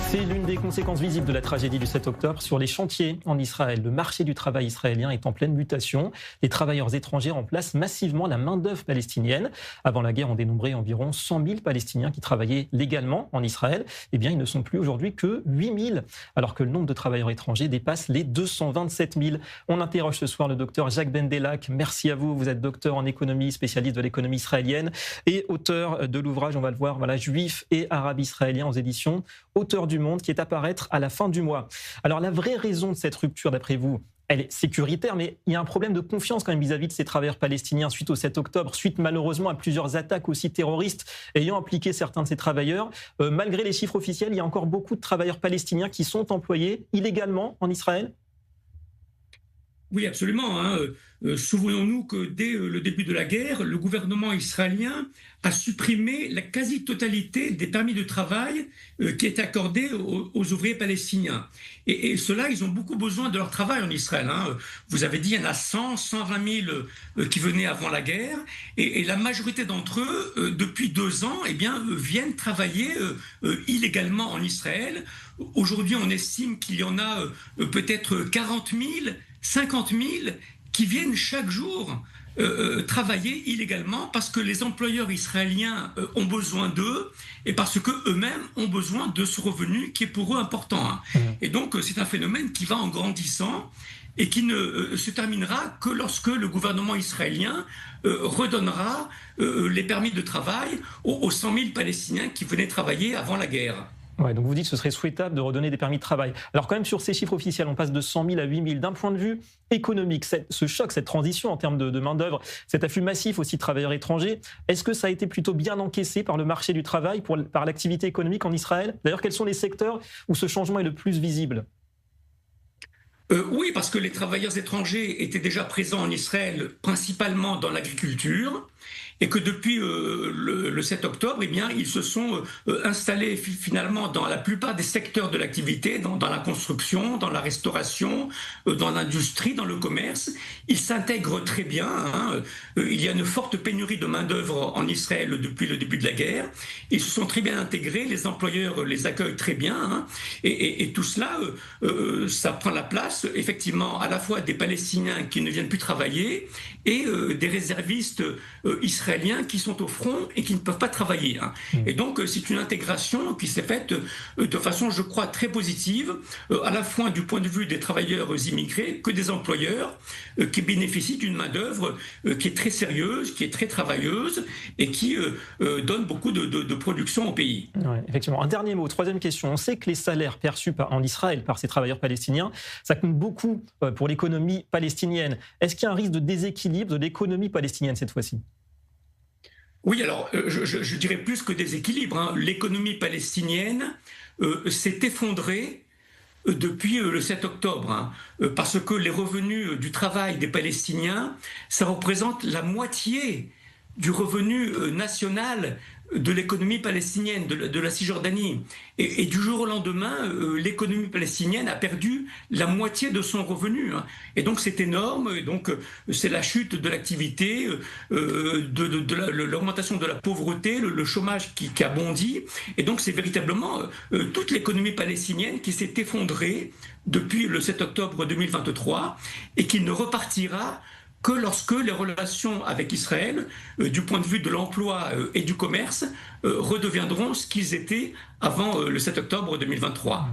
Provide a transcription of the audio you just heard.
C'est l'une des conséquences visibles de la tragédie du 7 octobre sur les chantiers en Israël. Le marché du travail israélien est en pleine mutation. Les travailleurs étrangers remplacent massivement la main-d'œuvre palestinienne. Avant la guerre, on dénombrait environ 100 000 Palestiniens qui travaillaient légalement en Israël. Eh bien, ils ne sont plus aujourd'hui que 8 000, alors que le nombre de travailleurs étrangers dépasse les 227 000. On interroge ce soir le docteur Jacques Bendellac. Merci à vous. Vous êtes docteur en économie, spécialiste de l'économie israélienne et auteur de l'ouvrage, on va le voir, voilà, Juifs et Arabes israéliens aux éditions Auteur du Monde, qui est à paraître à la fin du mois. Alors la vraie raison de cette rupture, d'après vous, elle est sécuritaire, mais il y a un problème de confiance quand même vis-à-vis de ces travailleurs palestiniens suite au 7 octobre, suite malheureusement à plusieurs attaques aussi terroristes ayant impliqué certains de ces travailleurs. Malgré les chiffres officiels, il y a encore beaucoup de travailleurs palestiniens qui sont employés illégalement en Israël. Oui, absolument. Souvenons-nous que dès le début de la guerre, le gouvernement israélien a supprimé la quasi-totalité des permis de travail qui étaient accordés aux ouvriers palestiniens. Et ceux-là, ils ont beaucoup besoin de leur travail en Israël. Vous avez dit, il y en a 100, 120 000 qui venaient avant la guerre. Et la majorité d'entre eux, depuis 2 ans, eh bien, viennent travailler illégalement en Israël. Aujourd'hui, on estime qu'il y en a peut-être 40 000, 50 000 qui viennent chaque jour travailler illégalement parce que les employeurs israéliens ont besoin d'eux et parce qu'eux-mêmes ont besoin de ce revenu qui est pour eux important. Et donc, c'est un phénomène qui va en grandissant et qui ne se terminera que lorsque le gouvernement israélien redonnera les permis de travail aux 100 000 Palestiniens qui venaient travailler avant la guerre. Ouais, donc vous dites que ce serait souhaitable de redonner des permis de travail. Alors quand même sur ces chiffres officiels, on passe de 100 000 à 8 000. D'un point de vue économique, ce choc, cette transition en termes de main-d'œuvre, cet afflux massif aussi de travailleurs étrangers, est-ce que ça a été plutôt bien encaissé par le marché du travail, par l'activité économique en Israël? D'ailleurs, quels sont les secteurs où ce changement est le plus visible? Oui, parce que les travailleurs étrangers étaient déjà présents en Israël, principalement dans l'agriculture, et que depuis le 7 octobre, eh bien, ils se sont installés finalement dans la plupart des secteurs de l'activité, dans la construction, dans la restauration, dans l'industrie, dans le commerce. Ils s'intègrent très bien. Il y a une forte pénurie de main-d'œuvre en Israël depuis le début de la guerre. Ils se sont très bien intégrés, les employeurs les accueillent très bien. Et tout cela, ça prend la place, effectivement, à la fois des Palestiniens qui ne viennent plus travailler et des réservistes israéliens qui sont au front et qui ne peuvent pas travailler. Et donc, c'est une intégration qui s'est faite de façon, je crois, très positive, à la fois du point de vue des travailleurs immigrés que des employeurs qui bénéficient d'une main-d'œuvre qui est très sérieuse, qui est très travailleuse et qui donne beaucoup de production au pays. Ouais, effectivement. Un dernier mot, troisième question. On sait que les salaires perçus en Israël par ces travailleurs palestiniens, ça compte beaucoup pour l'économie palestinienne. Est-ce qu'il y a un risque de déséquilibre de l'économie palestinienne cette fois-ci? Oui, alors je dirais plus que déséquilibre. L'économie palestinienne s'est effondrée depuis le 7 octobre, parce que les revenus du travail des Palestiniens, ça représente la moitié du revenu national de l'économie palestinienne, de la Cisjordanie. Et du jour au lendemain, l'économie palestinienne a perdu la moitié de son revenu. Et donc c'est énorme, et donc c'est la chute de l'activité, l'augmentation de la pauvreté, le chômage qui a bondi. Et donc c'est véritablement toute l'économie palestinienne qui s'est effondrée depuis le 7 octobre 2023 et qui ne repartira que lorsque les relations avec Israël, du point de vue de l'emploi et du commerce, redeviendront ce qu'ils étaient avant le 7 octobre 2023.